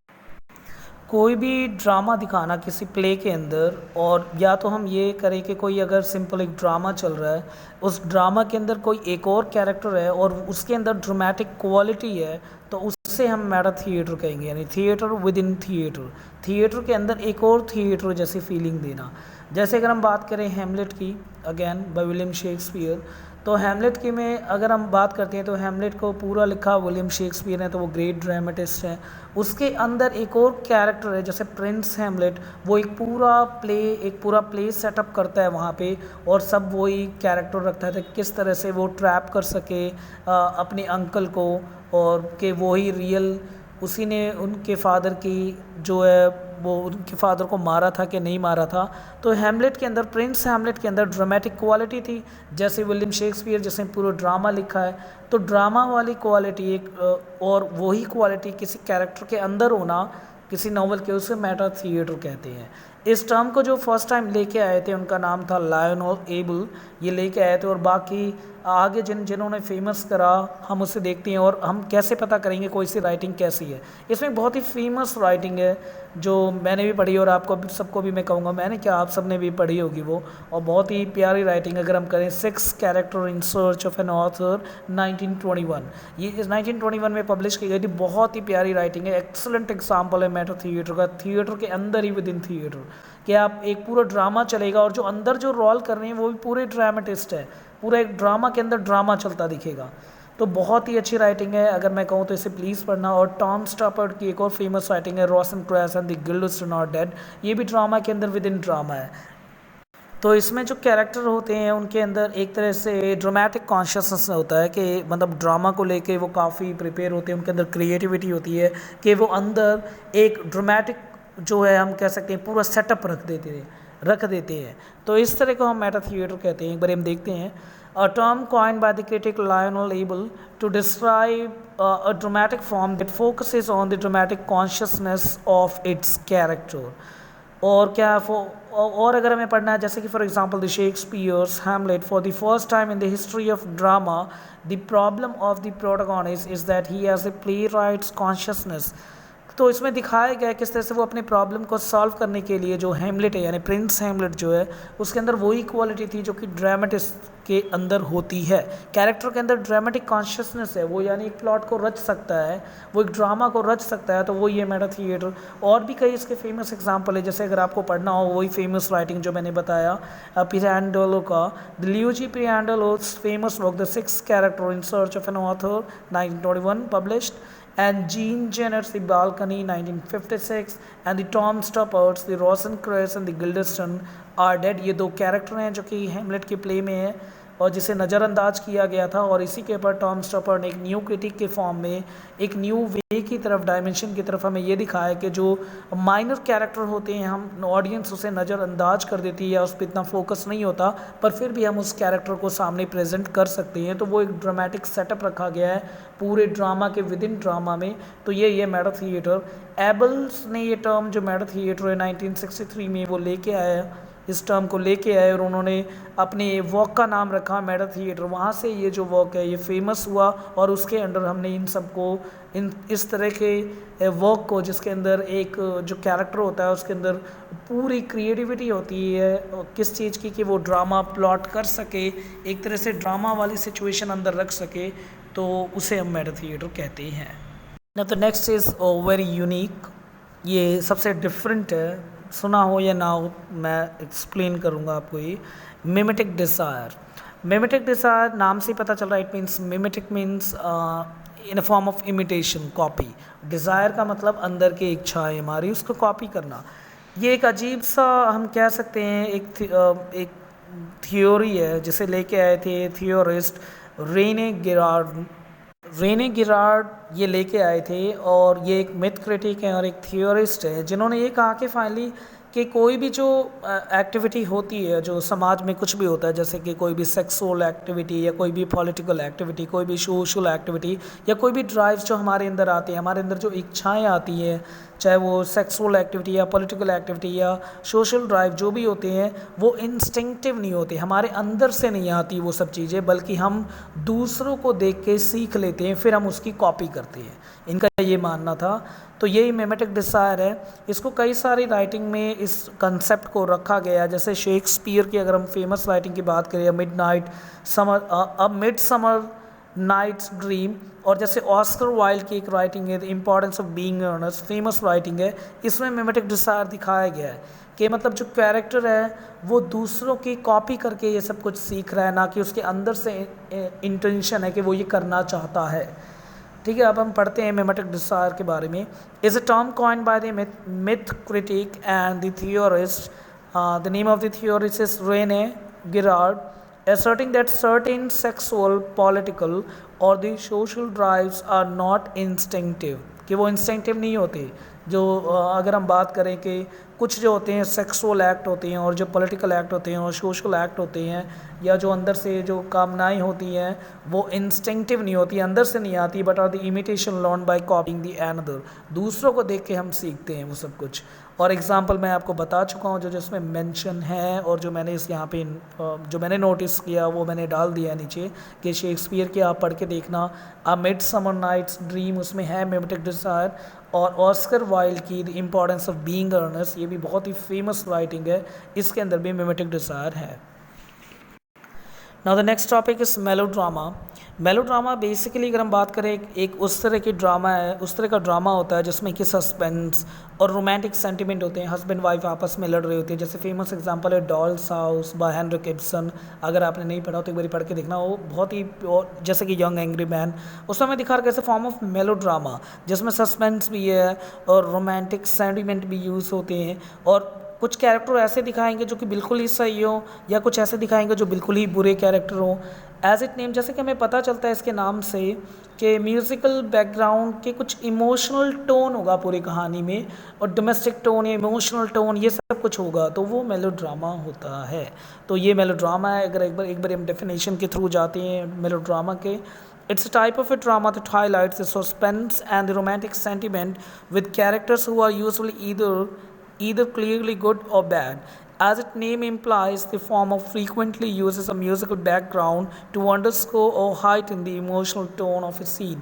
कोई भी ड्रामा दिखाना किसी प्ले के अंदर, और या तो हम ये करें कि कोई अगर सिंपल एक ड्रामा चल रहा है, उस ड्रामा के अंदर कोई एक और कैरेक्टर है और उसके अंदर ड्रामेटिक क्वालिटी है, तो उससे हम मेटा थिएटर कहेंगे, यानी theatre with in theatre, theatre के अंदर एक और थिएटर जैसी फीलिंग देना। जैसे अगर हम बात करें हैमलेट की, अगेन बाय विलियम शेक्सपियर, तो हैमलेट की में अगर हम बात करते हैं तो हैमलेट को पूरा लिखा विलियम शेक्सपियर ने, तो वो ग्रेट ड्रामेटिस्ट हैं। उसके अंदर एक और कैरेक्टर है जैसे प्रिंस हैमलेट, वो एक पूरा प्ले सेटअप करता है वहाँ पे, और सब वही कैरेक्टर रखता है किस तरह से वो ट्रैप कर सके अपने अंकल को, और कि वही रियल उसी ने उनके फादर की जो है वो उनके फादर को मारा था कि नहीं मारा था। तो हैमलेट के अंदर, प्रिंस हैमलेट के अंदर ड्रामेटिक क्वालिटी थी, जैसे विलियम शेक्सपियर जिसने पूरा ड्रामा लिखा है, तो ड्रामा वाली क्वालिटी एक, और वही क्वालिटी किसी कैरेक्टर के अंदर होना किसी नॉवल के, उसे मेटा थिएटर कहते हैं। इस टर्म को जो फर्स्ट टाइम लेके आए थे उनका नाम था लायनल एबल, ये लेके आए थे, और बाकी आगे जिन्होंने फेमस करा हम उसे देखते हैं और हम कैसे पता करेंगे कोई सी राइटिंग कैसी है। इसमें बहुत ही फेमस राइटिंग है जो मैंने भी पढ़ी और आपको सबको भी मैं कहूँगा, मैंने क्या आप सबने भी पढ़ी होगी वो, और बहुत ही प्यारी राइटिंग। अगर हम करें 6 character in search of an author 1921, ये इस 1921 में पब्लिश की गई थी। बहुत ही प्यारी राइटिंग है, एक्सलेंट एग्जाम्पल है मेटा थिएटर का, थिएटर के अंदर ही विद इन थिएटर कि आप एक पूरा ड्रामा चलेगा और जो अंदर जो रोल कर रहे हैं वो भी पूरे ड्रामेटिस्ट है, पूरा एक ड्रामा के अंदर ड्रामा चलता दिखेगा। तो बहुत ही अच्छी राइटिंग है, अगर मैं कहूँ तो इसे प्लीज़ पढ़ना। और टॉम स्टॉपर्ड की एक और फेमस राइटिंग है Rosencrantz and the Guilds are not dead, ये भी ड्रामा के अंदर विद इन ड्रामा है। तो इसमें जो कैरेक्टर होते हैं उनके अंदर एक तरह से ड्रामेटिक कॉन्शियसनेस होता है कि मतलब ड्रामा को लेके वो काफ़ी प्रिपेयर होते हैं, उनके अंदर क्रिएटिविटी होती है कि वो अंदर एक ड्रामेटिक जो है हम कह सकते हैं पूरा सेटअप रख देते हैं। तो इस तरह को हम मेटा थिएटर कहते हैं। एक बार हम देखते हैं a term coined by the critic Lionel Abel to describe a dramatic form that focuses on the dramatic consciousness of its character। और क्या और अगर हमें पढ़ना है जैसे कि for example the Shakespeare's Hamlet, for the first time in the history of drama the problem of the protagonist is that he has the play rights consciousness. तो इसमें दिखाया गया है किस तरह से वो अपने प्रॉब्लम को सॉल्व करने के लिए जो हैमलेट है यानी प्रिंस हैमलेट जो है उसके अंदर वही क्वालिटी थी जो कि ड्रामेटिस्ट के अंदर होती है। कैरेक्टर के अंदर ड्रामेटिक कॉन्शियसनेस है, वो यानी एक प्लॉट को रच सकता है, वो एक ड्रामा को रच सकता है, तो वो ये मेटा थिएटर। और भी कई इसके फेमस एग्जाम्पल है, जैसे अगर आपको पढ़ना हो वही फेमस राइटिंग जो मैंने बताया पिरांडोलो का, the Luigi Pirandello's famous work the 6 character in search of an author 1921 published, and Jean Jenner's The Balcony 1956 and the Tom Stoppards The Rosencrantz and the Guildenstern Are Dead। ये 2 character हैं जो कि हेमलेट के play में है और जिसे नज़रअंदाज किया गया था, और इसी के ऊपर टॉम स्टॉपर्ड ने एक न्यू क्रिटिक के फॉर्म में एक न्यू वे की तरफ, डायमेंशन की तरफ हमें ये दिखाया कि जो माइनर कैरेक्टर होते हैं हम ऑडियंस उसे नज़रअंदाज कर देती है या उस पर इतना फोकस नहीं होता, पर फिर भी हम उस कैरेक्टर को सामने प्रेजेंट कर सकते हैं। तो वो एक ड्रामेटिक सेटअप रखा गया है पूरे ड्रामा के विद इन ड्रामा में। तो ये मेटा थिएटर, एबल्स ने ये टर्म जो मेटा थिएटर है 1963 में वो लेके आया, इस टर्म को लेके आए और उन्होंने अपने वर्क का नाम रखा मेटा थिएटर। वहाँ से ये जो वर्क है ये फेमस हुआ और उसके अंडर हमने इन सबको इस तरह के वर्क को जिसके अंदर एक जो कैरेक्टर होता है उसके अंदर पूरी क्रिएटिविटी होती है किस चीज़ की कि वो ड्रामा प्लॉट कर सके, एक तरह से ड्रामा वाली सिचुएशन अंदर रख सके, तो उसे हम मेटा थिएटर कहते हैं ना। तो नेक्स्ट इज़ वेरी यूनिक, ये सबसे डिफरेंट है, सुना हो या ना हो मैं एक्सप्लेन करूँगा आपको। ये मिमेटिक डिज़ायर, मिमेटिक डिज़ायर नाम से पता चल रहा है, it means mimetic means in a form of imitation, copy. Desire का मतलब अंदर की इच्छा है हमारी, उसको कॉपी करना। ये एक अजीब सा हम कह सकते हैं एक थियोरी है जिसे लेके आए थे थियोरिस्ट रेने गिरार्ड ये लेके आए थे, और ये एक मिथ क्रिटिक है और एक थियोरिस्ट है जिन्होंने ये कहा कि फाइनली कि कोई भी जो एक्टिविटी होती है जो समाज में कुछ भी होता है, जैसे कि कोई भी सेक्सुअल एक्टिविटी या कोई भी पॉलिटिकल एक्टिविटी, कोई भी सोशल एक्टिविटी या कोई भी ड्राइव्स जो हमारे अंदर आती हैं, हमारे अंदर जो इच्छाएं आती हैं, चाहे वो सेक्सुअल एक्टिविटी या पॉलिटिकल एक्टिविटी या सोशल ड्राइव जो भी होते हैं, वो इंस्टिंक्टिव नहीं होते, हमारे अंदर से नहीं आती वो सब चीज़ें, बल्कि हम दूसरों को देख के सीख लेते हैं, फिर हम उसकी कॉपी करते हैं। इनका ये मानना था। तो यही मिमेटिक डिज़ायर है। इसको कई सारी राइटिंग में इस कंसेप्ट को रखा गया है, जैसे शेक्सपियर की अगर हम फेमस राइटिंग की बात करें, मिड समर नाइट्स ड्रीम, और जैसे ऑस्कर वाइल्ड की एक राइटिंग है the importance of being earnest, famous writing है, इसमें मिमेटिक डिज़ायर दिखाया गया है कि मतलब जो कैरेक्टर है वो दूसरों की कॉपी करके ये सब कुछ सीख रहा है, ना कि उसके अंदर से इंटेंशन है कि वो ये करना चाहता है। ठीक है, अब हम पढ़ते हैं मिमेटिक डिज़ायर के बारे में। Is a term coined by the myth critic and the theorist, the name of the theorist is Rene Girard, asserting that certain sexual, political or the social drives are not instinctive, कि वो instinctive नहीं होते। जो अगर हम बात करें कि कुछ जो होते हैं सेक्सुअल एक्ट होते हैं और जो पॉलिटिकल एक्ट होते हैं और सोशल एक्ट होते हैं, या जो अंदर से जो कामनाएं होती हैं वो इंस्टिंक्टिव नहीं होती, अंदर से नहीं आती, but are the imitation learn by copying the another. दूसरों को देख के हम सीखते हैं वो सब कुछ। और एग्जांपल मैं आपको बता चुका हूँ जो जिसमें मेंशन है, और जो मैंने इस यहाँ पे जो मैंने नोटिस किया वो मैंने डाल दिया है नीचे कि शेक्सपियर के आप पढ़ के देखना। अ मिडसमर नाइट्स ड्रीम उसमें है मिमेटिक डिज़ायर, और ऑस्कर वाइल्ड की the importance of being earnest, ये भी बहुत ही फेमस राइटिंग है, इसके अंदर भी मिमेटिक डिज़ायर है। Now the next topic is melodrama. Melodrama basically अगर हम बात करें एक उस तरह की ड्रामा है, उस तरह का ड्रामा होता है जिसमें कि सस्पेंस और रोमांटिक सेंटिमेंट होते हैं, हस्बैंड वाइफ आपस में लड़ रहे होते हैं। जैसे फेमस एग्जांपल है doll's house by Henrik Ibsen. अगर आपने नहीं पढ़ा तो एक बार पढ़ के देखना, वो बहुत ही जैसे कि यंग एंग्री मैन, उसमें हमें दिखा रखा है फॉर्म ऑफ मेलोड्रामा जिसमें सस्पेंस भी है और रोमांटिक सेंटिमेंट भी यूज़ होते हैं। और कुछ कैरेक्टर ऐसे दिखाएंगे जो कि बिल्कुल ही सही हो, या कुछ ऐसे दिखाएंगे जो बिल्कुल ही बुरे कैरेक्टर हो। एज इट नेम, जैसे कि हमें पता चलता है इसके नाम से कि म्यूज़िकल बैकग्राउंड के कुछ इमोशनल टोन होगा पूरी कहानी में, और डोमेस्टिक टोन या इमोशनल टोन ये सब कुछ होगा, तो वो मेलोड्रामा होता है। तो ये मेलोड्रामा है। अगर एक बार हम डेफिनेशन के थ्रू जाते हैं मेलोड्रामा के, it's a type of a drama that highlights the suspense and the romantic sentiment with characters who are usually either clearly good or bad. As its name implies, the form of frequently uses a musical background to underscore or heighten the emotional tone of a scene.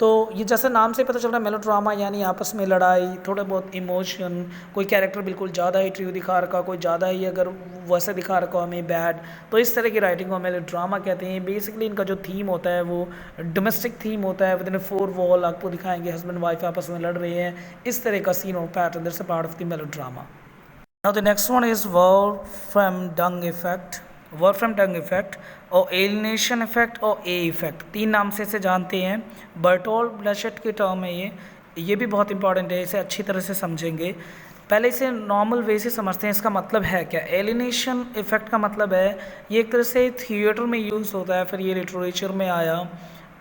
तो ये जैसे नाम से पता चल रहा है melodrama यानी आपस में लड़ाई, थोड़ा बहुत इमोशन, कोई कैरेक्टर बिल्कुल ज़्यादा ही ट्रू दिखा रखा, कोई ज़्यादा ही अगर वैसे दिखा रखा हमें बैड, तो इस तरह की राइटिंग को मेलोड्रामा कहते हैं। बेसिकली इनका जो थीम होता है वो डोमेस्टिक थीम होता है, विद इन 4 वॉल आपको दिखाएंगे हस्बैंड वाइफ आपस में लड़ रहे हैं, इस तरह का सीन और pattern, that's a part of the melodrama. Now the next one is Wolfram Dung effect. Wolfram Dung effect और एलिनेशन इफेक्ट और ए इफेक्ट, 3 नाम से इसे जानते हैं। बर्टोल्ड ब्लैशेट की टर्म है ये भी बहुत इंपॉर्टेंट है, इसे अच्छी तरह से समझेंगे। पहले इसे नॉर्मल वे से समझते हैं, इसका मतलब है क्या। एलिनेशन इफेक्ट का मतलब है ये एक तरह से थिएटर में यूज़ होता है, फिर ये लिटरेचर में आया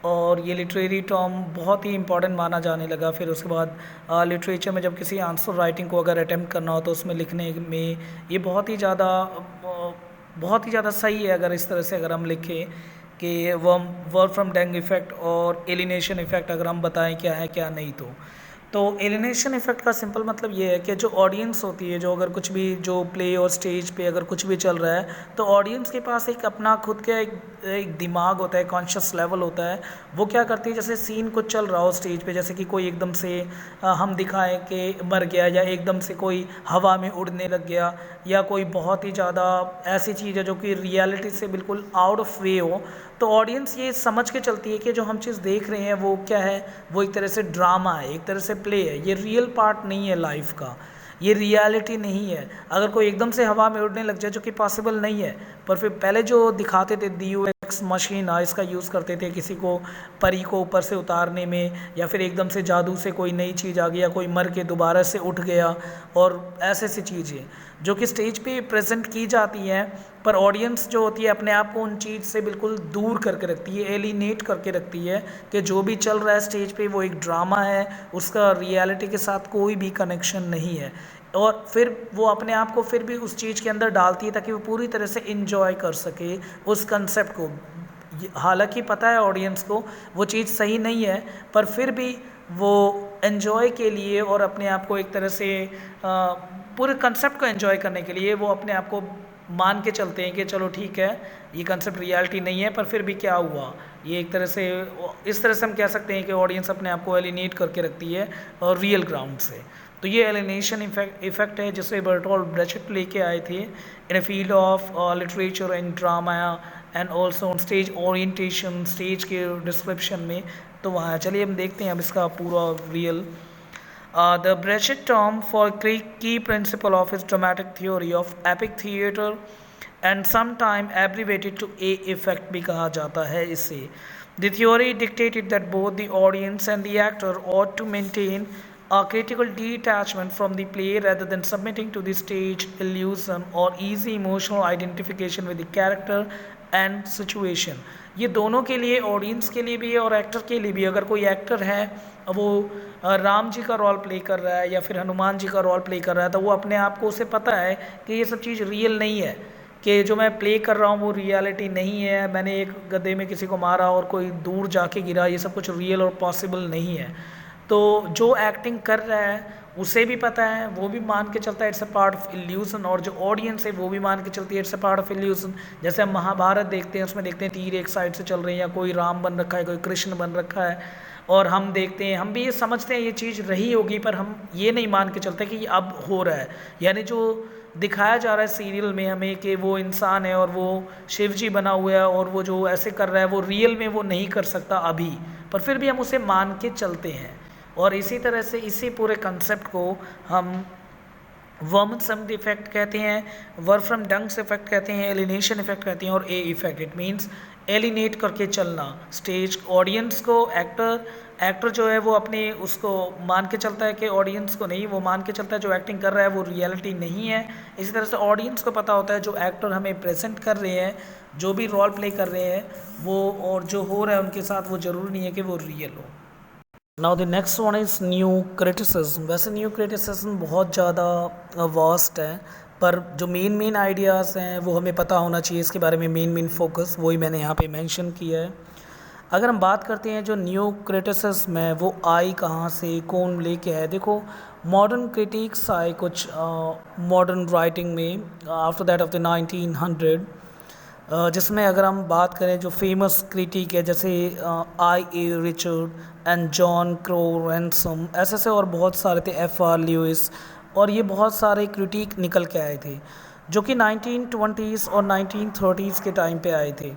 और ये लिटरेरी टर्म बहुत ही इंपॉर्टेंट माना जाने लगा। फिर उसके बाद लिटरेचर में जब किसी आंसर राइटिंग को अगर अटेम्प्ट करना हो तो उसमें लिखने में ये बहुत ही ज़्यादा सही है अगर इस तरह से अगर हम लिखें कि वॉल्फ्राम डंग इफ़ेक्ट और एलिनेशन इफ़ेक्ट अगर हम बताएं क्या है क्या नहीं। तो एलिनेशन इफेक्ट का सिंपल मतलब ये है कि जो ऑडियंस होती है, जो अगर कुछ भी जो प्ले और स्टेज पे अगर कुछ भी चल रहा है तो ऑडियंस के पास एक अपना खुद का एक दिमाग होता है, कॉन्शियस लेवल होता है। वो क्या करती है, जैसे सीन कुछ चल रहा हो स्टेज पे, जैसे कि कोई एकदम से हम दिखाएं कि मर गया, या एकदम से कोई हवा में उड़ने लग गया, या कोई बहुत ही ज़्यादा ऐसी चीज़ है जो कि रियलिटी से बिल्कुल आउट ऑफ वे हो, तो ऑडियंस ये समझ के चलती है कि जो हम चीज़ देख रहे हैं वो क्या है, वो एक तरह से ड्रामा है, एक तरह से प्ले है, ये रियल पार्ट नहीं है लाइफ का, ये रियलिटी नहीं है। अगर कोई एकदम से हवा में उड़ने लग जाए, जो कि पॉसिबल नहीं है, पर फिर पहले जो दिखाते थे DUX मशीन इसका यूज़ करते थे किसी को परी को ऊपर से उतारने में, या फिर एकदम से जादू से कोई नई चीज़ आ गई, या कोई मर के दोबारा से उठ गया, और ऐसी चीज़ें जो कि स्टेज पे प्रेजेंट की जाती हैं, पर ऑडियंस जो होती है अपने आप को उन चीज़ से बिल्कुल दूर करके रखती है, एलिनेट करके रखती है कि जो भी चल रहा है स्टेज पे वो एक ड्रामा है, उसका रियलिटी के साथ कोई भी कनेक्शन नहीं है। और फिर वो अपने आप को फिर भी उस चीज़ के अंदर डालती है ताकि वो पूरी तरह से इंजॉय कर सके उस कंसेप्ट को। हालांकि पता है ऑडियंस को वो चीज़ सही नहीं है, पर फिर भी वो एंजॉय के लिए और अपने आप को एक तरह से पूरे कंसेप्ट को एंजॉय करने के लिए वो अपने आप को मान के चलते हैं कि चलो ठीक है ये कंसेप्ट रियलिटी नहीं है, पर फिर भी क्या हुआ, ये एक तरह से इस तरह से हम कह सकते हैं कि ऑडियंस अपने आप को एलिनेट करके रखती है और रियल ग्राउंड से। तो ये एलिनेशन इफेक्ट है जिसे बर्टोल्ड ब्रेचेट लेके आए थे in a field of literature and drama and also on stage orientation, stage के डिस्क्रिप्शन में। तो वहाँ चलिए हम देखते हैं अब इसका पूरा real the Brecht term for key principle of his dramatic theory of epic theater and sometime abbreviated to A effect भी कहा जाता है इसे। The theory dictated that both the audience and the actor ought to maintain a critical detachment from the play rather than submitting to the stage illusion or easy emotional identification with the character and situation. ये दोनों के लिए, audience के लिए भी है और actor के लिए भी। अगर कोई एक्टर है वो राम जी का रोल प्ले कर रहा है या फिर हनुमान जी का रोल प्ले कर रहा है, तो वो अपने आप को, उसे पता है कि ये सब चीज़ रियल नहीं है, कि जो मैं प्ले कर रहा हूँ वो रियलिटी नहीं है, मैंने एक गड्ढे में किसी को मारा और कोई दूर जाके गिरा, ये सब कुछ रियल और पॉसिबल नहीं है। तो जो एक्टिंग कर रहा है उसे भी पता है, वो भी मान के चलता है it's a part of illusion, और जो ऑडियंस है वो भी मान के चलती है it's a part of illusion. जैसे हम महाभारत देखते हैं, उसमें देखते हैं तीर एक साइड से चल रहे हैं, या कोई राम बन रखा है, कोई कृष्ण बन रखा है, और हम देखते हैं, हम भी ये समझते हैं ये चीज़ रही होगी, पर हम ये नहीं मान के चलते कि ये अब हो रहा है। यानी जो दिखाया जा रहा है सीरियल में हमें कि वो इंसान है और वो शिव जी बना हुआ है और वो जो ऐसे कर रहा है वो रियल में वो नहीं कर सकता अभी, पर फिर भी हम उसे मान के चलते हैं। और इसी तरह से इसी पूरे कंसेप्ट को हम वर्मनसम इफेक्ट कहते हैं, वर्फ्रम डंग्स इफेक्ट कहते हैं, एलिनेशन इफेक्ट कहते हैं, और ए इफेक्ट, इट मीन्स एलिनेट करके चलना स्टेज ऑडियंस को। एक्टर जो है वो अपने उसको मान के चलता है कि ऑडियंस को नहीं, वो मान के चलता है जो एक्टिंग कर रहा है वो रियलिटी नहीं है। इसी तरह से ऑडियंस को पता होता है जो एक्टर हमें प्रेजेंट कर रहे हैं, जो भी रोल प्ले कर रहे हैं वो, और जो हो रहा है उनके साथ, वो ज़रूरी नहीं है कि वो रियल हो। Now the next one is new criticism. वैसे न्यू क्रिटिसिज्म बहुत ज़्यादा वास्ट है, पर जो मेन आइडियाज़ हैं वो हमें पता होना चाहिए, इसके बारे में मेन फोकस वही मैंने यहाँ पे मेंशन किया है। अगर हम बात करते हैं जो न्यू क्रिटिसिज्म है वो आई कहाँ से, कौन लेके आए, देखो मॉडर्न क्रिटिक्स आए कुछ मॉडर्न राइटिंग में आफ्टर दैट ऑफ द 1900, जिसमें अगर हम बात करें जो फेमस क्रिटिक है जैसे I A Richard and John Crowe Ransom, ऐसे और बहुत सारे थे, एफ आर ल्यूइस, और ये बहुत सारे क्रिटिक निकल के आए थे जो कि 1920s और 1930s के टाइम पे आए थे।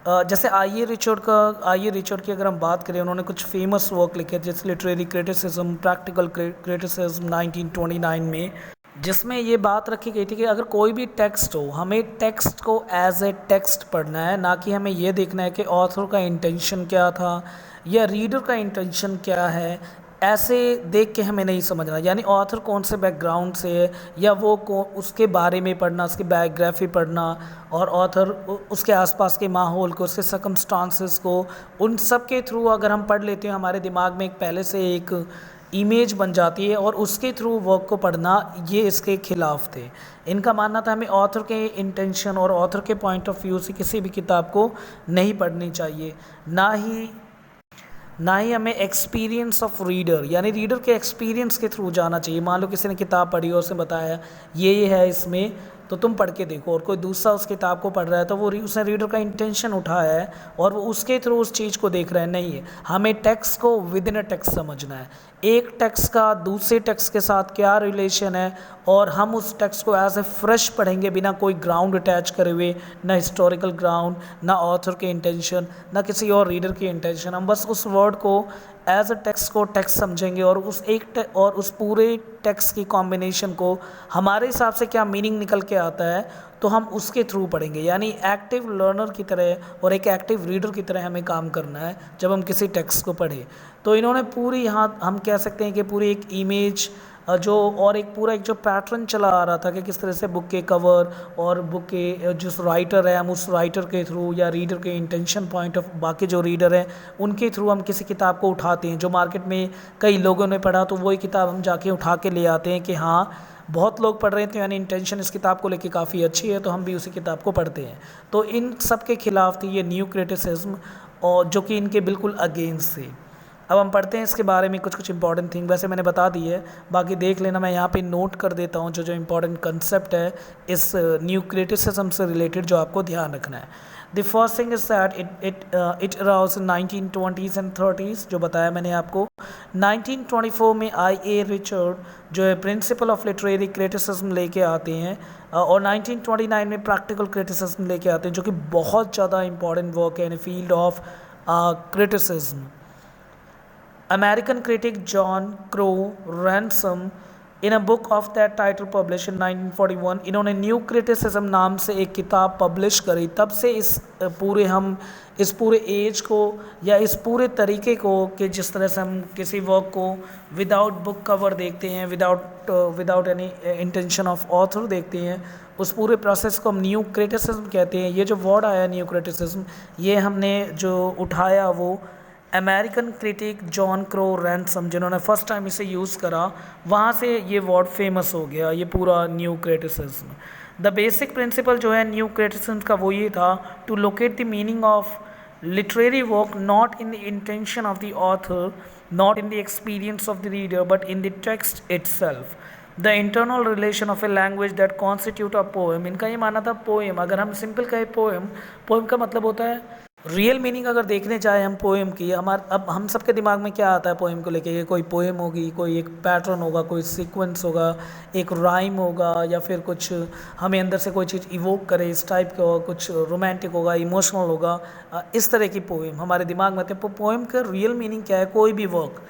जैसे आई ए रिचर्ड की अगर हम बात करें, उन्होंने कुछ फेमस वर्क लिखे जैसे लिटरेरी क्रिटिसिज्म, प्रैक्टिकल क्रिटिसिज्म 1929 में, जिसमें ये बात रखी गई थी कि अगर कोई भी टेक्स्ट हो, हमें टेक्स्ट को एज ए टेक्स्ट पढ़ना है, ना कि हमें ये देखना है कि ऑथर का इंटेंशन क्या था या रीडर का इंटेंशन क्या है। ऐसे देख के हमें नहीं समझना, यानी ऑथर कौन से बैकग्राउंड से है या वो उसके बारे में पढ़ना, उसकी बायोग्राफी पढ़ना, और ऑथर उसके आसपास के माहौल को, उसके सर्कमस्टांसेस को, उन सब के थ्रू अगर हम पढ़ लेते हैं, हमारे दिमाग में एक पहले से एक इमेज बन जाती है और उसके थ्रू वर्क को पढ़ना, ये इसके खिलाफ थे। इनका मानना था हमें ऑथर के इंटेंशन और ऑथर के पॉइंट ऑफ व्यू से किसी भी किताब को नहीं पढ़नी चाहिए, ना ही हमें एक्सपीरियंस ऑफ रीडर, यानी रीडर के एक्सपीरियंस के थ्रू जाना चाहिए। मान लो किसी ने किताब पढ़ी और उसने बताया ये है इसमें, तो तुम पढ़ के देखो, और कोई दूसरा उस किताब को पढ़ रहा है तो वो उसने रीडर का इंटेंशन उठाया है और वो उसके थ्रू उस चीज़ को देख रहा है, नहीं है। हमें टेक्स्ट को विद इन अ टेक्स्ट समझना है, एक टेक्स्ट का दूसरे टेक्स्ट के साथ क्या रिलेशन है, और हम उस टेक्स्ट को एज ए फ्रेश पढ़ेंगे बिना कोई ग्राउंड अटैच करे हुए, ना हिस्टोरिकल ग्राउंड, ना ऑथर के इंटेंशन, ना किसी और रीडर की इंटेंशन। हम बस उस वर्ड को एज अ टेक्स्ट को टेक्स्ट समझेंगे और उस पूरे टेक्स्ट की कॉम्बिनेशन को हमारे हिसाब से क्या मीनिंग निकल के आता है तो हम उसके थ्रू पढ़ेंगे। यानी एक्टिव लर्नर की तरह और एक एक्टिव रीडर की तरह हमें काम करना है जब हम किसी टेक्स्ट को पढ़ें। तो इन्होंने पूरी, यहाँ हम कह सकते हैं कि पूरी एक इमेज जो, और एक पूरा एक जो पैटर्न चला आ रहा था कि किस तरह से बुक के कवर और बुक के जिस राइटर है, हम उस राइटर के थ्रू या रीडर के इंटेंशन पॉइंट ऑफ, बाकी जो रीडर हैं उनके थ्रू हम किसी किताब को उठाते हैं। जो मार्केट में कई लोगों ने पढ़ा तो वही किताब हम जाके उठा के ले आते हैं कि हाँ बहुत लोग पढ़ रहे थे, यानी इंटेंशन इस किताब को लेके काफ़ी अच्छी है, तो हम भी उसी किताब को पढ़ते हैं। तो इन सब के खिलाफ थी ये न्यू क्रिटिसिज्म, और जो कि इनके बिल्कुल अगेंस्ट थे। अब हम पढ़ते हैं इसके बारे में कुछ इंपॉर्टेंट थिंग, वैसे मैंने बता दी है, बाकी देख लेना, मैं यहाँ पे नोट कर देता हूँ जो इंपॉर्टेंट कंसेप्ट है इस न्यू क्रिटिसिज्म से रिलेटेड जो आपको ध्यान रखना है। The first thing is that it arouse in 1920s and 30s, जो बताया मैंने आपको। 1924 में आई ए रिचर्ड जो है प्रिंसिपल ऑफ लिटरेरी क्रिटिसिज्म लेके आते हैं, और 1929 में प्रैक्टिकल क्रिटिसिज्म लेके आते हैं, जो कि बहुत ज़्यादा इंपॉर्टेंट वर्क है in field of criticism. American critic John Crowe Ransom in a book of that title publish in 1941 इन्होंने न्यू क्रिटिसिज्म नाम से एक किताब पब्लिश करी। तब से इस पूरे एज को या इस पूरे तरीके को कि जिस तरह से हम किसी वर्क को विदाउट बुक कवर देखते हैं, without any intention of author देखते हैं, उस पूरे प्रोसेस को हम न्यू क्रिटिसिज्म कहते हैं। ये जो वर्ड आया न्यू क्रिटिसिज्म, ये हमने जो उठाया वो American critic John crow ransom, जिन्होंने फर्स्ट टाइम इसे यूज़ करा, वहाँ से ये वर्ड फेमस हो गया, ये पूरा new criticism. The basic principle जो है न्यू क्रिटिसिज्म का वो ये था, to locate the meaning of literary work not in the intention of the author, not in the experience of the reader, but in the text itself, the internal relation of a language that constitute a poem. इनका ये मानना था poem, अगर हम simple कहें poem का मतलब होता है रियल मीनिंग। अगर देखने जाए हम पोएम की, अब हम सबके दिमाग में क्या आता है पोएम को लेके, कोई पोएम होगी, कोई एक पैटर्न होगा, कोई सीक्वेंस होगा, एक राइम होगा, या फिर कुछ हमें अंदर से कोई चीज़ इवोक करे इस टाइप का होगा, कुछ रोमांटिक होगा, इमोशनल होगा, इस तरह की पोएम हमारे दिमाग में आती है। पोएम का रियल मीनिंग क्या है? कोई भी वर्क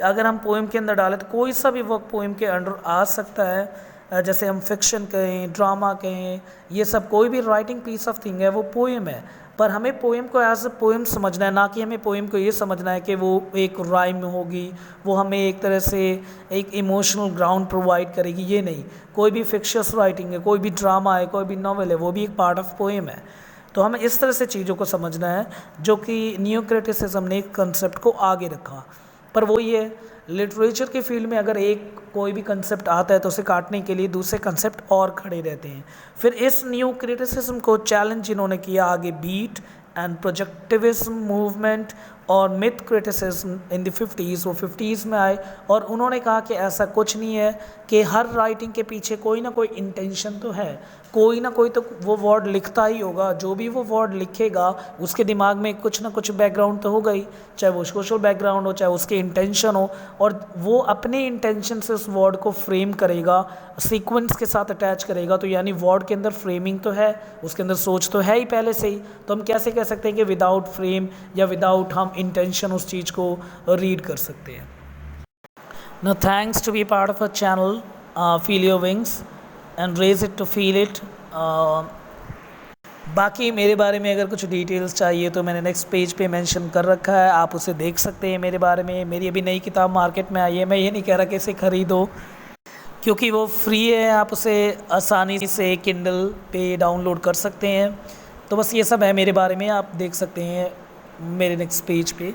अगर हम पोएम के अंदर डालें तो कोई सा भी वर्क पोएम के अंडर आ सकता है। जैसे हम फिक्शन कहें, ड्रामा कहें, ये सब कोई भी राइटिंग पीस ऑफ थिंग है वो पोएम है। पर हमें पोएम को एज अ पोएम समझना है, ना कि हमें पोएम को ये समझना है कि वो एक राइम होगी, वो हमें एक तरह से एक इमोशनल ग्राउंड प्रोवाइड करेगी। ये नहीं, कोई भी फिक्शस राइटिंग है, कोई भी ड्रामा है, कोई भी नॉवेल है, वो भी एक पार्ट ऑफ पोएम है। तो हमें इस तरह से चीज़ों को समझना है, जो कि न्यू क्रिटिसिज्म ने एक कंसेप्ट को आगे रखा। पर वो ये लिटरेचर के फील्ड में अगर कोई भी कंसेप्ट आता है तो उसे काटने के लिए दूसरे कंसेप्ट और खड़े रहते हैं। फिर इस न्यू क्रिटिसिज्म को चैलेंज इन्होंने किया आगे बीट एंड प्रोजेक्टिविज्म मूवमेंट और myth criticism in the 50s। वो 50s में आए और उन्होंने कहा कि ऐसा कुछ नहीं है, कि हर राइटिंग के पीछे कोई ना कोई इंटेंशन तो है, कोई ना कोई तो वो वर्ड लिखता ही होगा, जो भी वो वर्ड लिखेगा उसके दिमाग में कुछ ना कुछ बैकग्राउंड तो होगा ही, चाहे वो सोशल बैकग्राउंड हो, चाहे उसके इंटेंशन हो, और वो अपने इंटेंशन से उस वर्ड को फ्रेम करेगा, सीक्वेंस के साथ अटैच करेगा। तो यानी वर्ड के अंदर फ्रेमिंग तो है, उसके अंदर सोच तो है ही पहले से ही। तो हम कैसे कह सकते हैं कि विदाउट फ्रेम या विदाउट हम इंटेंशन उस चीज़ को रीड कर सकते हैं। Now thanks to be part of our channel, Feel Your Wings and Raise It to Feel It। बाकी मेरे बारे में अगर कुछ डिटेल्स चाहिए तो मैंने नेक्स्ट पेज पे मेंशन कर रखा है, आप उसे देख सकते हैं। मेरे बारे में मेरी अभी नई किताब मार्केट में आई है, मैं ये नहीं कह रहा कि इसे ख़रीदो, क्योंकि वो फ्री है, आप उसे आसानी से किंडल पे डाउनलोड कर सकते हैं। तो बस ये सब है मेरे बारे में, आप देख सकते हैं मेरे नेक्स्ट पेज पे।